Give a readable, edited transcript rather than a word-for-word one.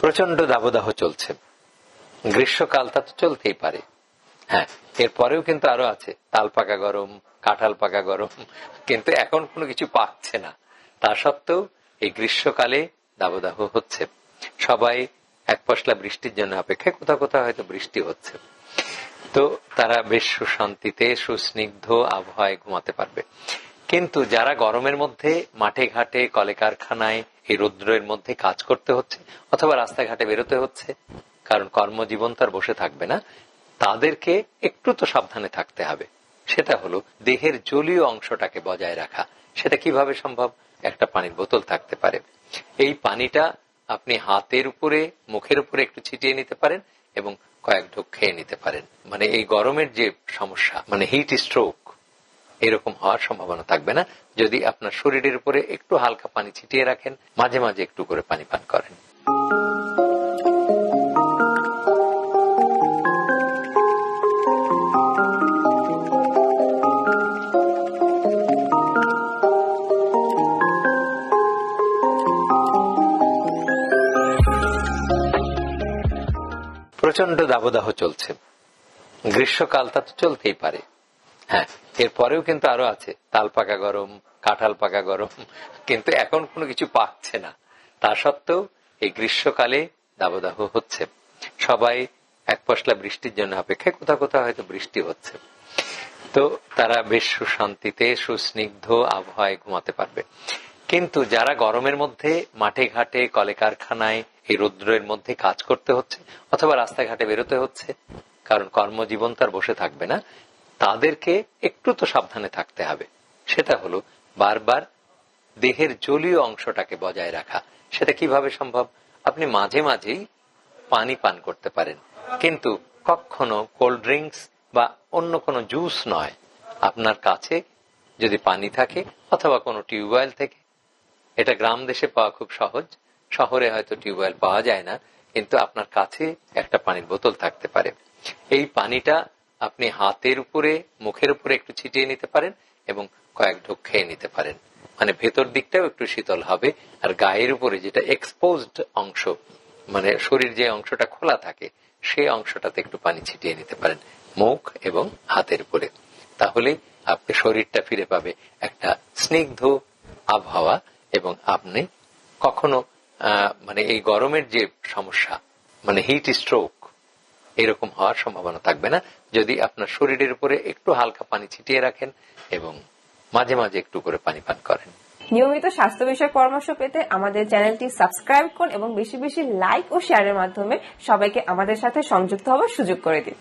প্রচন্ড দাবদাহ চলছে, গ্রীষ্মকালটা তো চলতেই পারে, হ্যাঁ, এরপরেও কিন্তু আরো আছে তাল পাকা গরম, কাঁঠাল পাকা গরম, কিন্তু এখন কোনো কিছু পাচ্ছে না। তা সত্ত্বেও এই গ্রীষ্মকালে দাবদাহ হচ্ছে, সবাই এক পশলা বৃষ্টির জন্য অপেক্ষায়, কোথাও কোথাও হয়তো বৃষ্টি হচ্ছে। তো তারা বেশ সুশান্তিতে সুস্নিগ্ধ আবহাওয়ায় ঘুমাতে পারবে। কিন্তু যারা গরমের মধ্যে মাঠে ঘাটে কলে কারখানায় এই রৌদ্রের মধ্যে কাজ করতে হচ্ছে অথবা রাস্তাঘাটে বেরোতে হচ্ছে, কারণ কর্মজীবন তার বসে থাকবে না, তাদেরকে একটু তো সাবধানে থাকতে হবে। সেটা হলো দেহের জলীয় অংশটাকে বজায় রাখা। সেটা কিভাবে সম্ভব? একটা পানির বোতল থাকতে পারে। এই পানিটা আপনি হাতের উপরে, মুখের উপরে একটু ছিটিয়ে নিতে পারেন এবং কয়েক ঢোক খেয়ে নিতে পারেন। মানে এই গরমের যে সমস্যা, মানে হিট স্ট্রোক, এরকম হওয়ার সম্ভাবনা থাকবে না যদি আপনার শরীরের উপরে একটু হালকা পানি ছিটিয়ে রাখেন, মাঝে মাঝে একটু করে পানি পান করেন। প্রচন্ড দাবদাহ চলছে, গ্রীষ্মকালটা তো চলতেই পারে, হ্যাঁ, এরপরেও কিন্তু আরো আছে তাল পাকা গরম, কাঁঠাল পাকা গরম, কিন্তু এখন কোনো কিছু পাচ্ছে না। তা সত্ত্বেও এই গ্রীষ্মকালে দাবদাহ হচ্ছে, সবাই এক পশলা বৃষ্টির জন্য অপেক্ষায়, কোথাও কোথাও হয়তো বৃষ্টি হচ্ছে। তো তারা বেশ সুশান্তিতে সুস্নিগ্ধ আবহাওয়ায় ঘুমাতে পারবে। কিন্তু যারা গরমের মধ্যে মাঠে ঘাটে কলে কারখানায় এই রৌদ্রের মধ্যে কাজ করতে হচ্ছে অথবা রাস্তাঘাটে বেরোতে হচ্ছে, কারণ কর্মজীবন তার বসে থাকবে না, তাদেরকে একটু তো সাবধানে থাকতে হবে। সেটা হলো বারবার দেহের জলীয় অংশটাকে বজায় রাখা। সেটা কিভাবে সম্ভব? আপনি মাঝে মাঝেই পানি পান করতে পারেন, কিন্তু কখনো কোল্ড ড্রিঙ্কস বা অন্য কোনো জুস নয়। আপনার কাছে যদি পানি থাকে অথবা কোনো টিউবওয়েল থেকে, এটা গ্রাম দেশে পাওয়া খুব সহজ, শহরে হয়তো টিউবওয়েল পাওয়া যায় না, কিন্তু আপনার কাছে একটা পানির বোতল থাকতে পারে। এই পানিটা আপনি হাতের উপরে, মুখের উপরে একটু ছিটিয়ে নিতে পারেন এবং কয়েক ঢোক খেয়ে নিতে পারেন। মানে ভেতর দিকটাও একটু শীতল হবে, আর গায়ের উপরে যেটা এক্সপোজড অংশ, মানে শরীর যে অংশটা খোলা থাকে, সেই অংশটাতে একটু পানি ছিটিয়ে নিতে পারেন মুখ এবং হাতের উপরে। তাহলে আপনি শরীরটা ফিরে পাবে একটা স্নিগ্ধ আবহাওয়া এবং আপনি কখনো মানে এই গরমের যে সমস্যা, মানে হিট স্ট্রোক, এরকম হওয়ার সম্ভাবনা থাকবে না যদি আপনার শরীরের উপরে একটু হালকা পানি ছিটিয়ে রাখেন এবং মাঝে মাঝে একটু করে পানি পান করেন। নিয়মিত স্বাস্থ্য বিষয়ক পরামর্শ পেতে আমাদের চ্যানেলটি সাবস্ক্রাইব করুন এবং বেশি বেশি লাইক ও শেয়ারের মাধ্যমে সবাইকে আমাদের সাথে সংযুক্ত হওয়ার সুযোগ করে দিন।